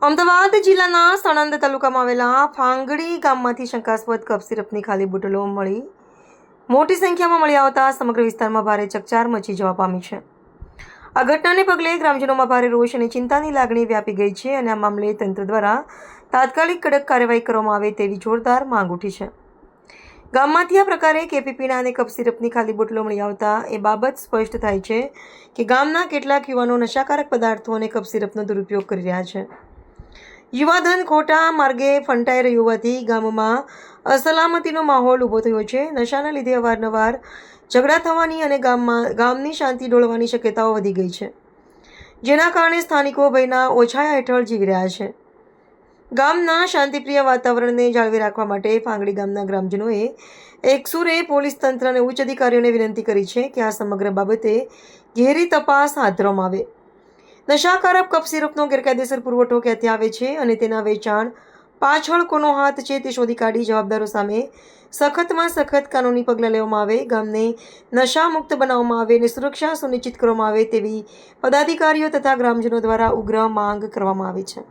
અમદાવાદ જિલ્લાના સાણંદ તાલુકામાં આવેલા ફાંગડી ગામમાંથી શંકાસ્પદ કફ સિરપની ખાલી બોટલો મોટી સંખ્યામાં મળી આવતા સમગ્ર વિસ્તારમાં ભારે ચકચાર મચી જવા પામી છે. આ ઘટનાને પગલે ગ્રામજનોમાં ભારે રોષ અને ચિંતાની લાગણી વ્યાપી ગઈ છે અને આ મામલે તંત્ર દ્વારા તાત્કાલિક કડક કાર્યવાહી કરવામાં આવે તેવી જોરદાર માંગ ઉઠી છે. ગામમાંથી આ પ્રકારે કેફી અને કફ સિરપની ખાલી બોટલો મળી આવતા એ બાબત સ્પષ્ટ થાય છે કે ગામના કેટલાક યુવાનો નશાકારક પદાર્થો અને કફ સિરપનો દુરુપયોગ કરી રહ્યા છે. યુવાધન ખોટા માર્ગે ફંટાઈ રહ્યું હોવાથી ગામમાં અસલામતીનો માહોલ ઊભો થયો છે. નશાના લીધે અવારનવાર ઝઘડા થવાની અને ગામની શાંતિ ડોળવાની શક્યતાઓ વધી ગઈ છે, જેના કારણે સ્થાનિકો ભયના ઓછાયા હેઠળ જીવી રહ્યા છે. ગામના શાંતિપ્રિય વાતાવરણને જાળવી રાખવા માટે ફાંગડી ગામના ગ્રામજનોએ એકસુરે પોલીસ તંત્ર અને ઉચ્ચ અધિકારીઓને વિનંતી કરી છે કે આ સમગ્ર બાબતે ઘેરી તપાસ હાથ ધરવામાં આવે. નશાકારક કફ સિરપનો ગેરકાયદેસર પુરવઠો ક્યાંથી આવે છે અને તેના વેચાણ પાછળ કોનો હાથ છે તે શોધી કાઢી જવાબદારો સામે સખતમાં સખત કાનૂની પગલાં લેવામાં આવે. ગામને નશામુક્ત બનાવવામાં આવે અને સુરક્ષા સુનિશ્ચિત કરવામાં આવે તેવી પદાધિકારીઓ તથા ગ્રામજનો દ્વારા ઉગ્ર માંગ કરવામાં આવી છે.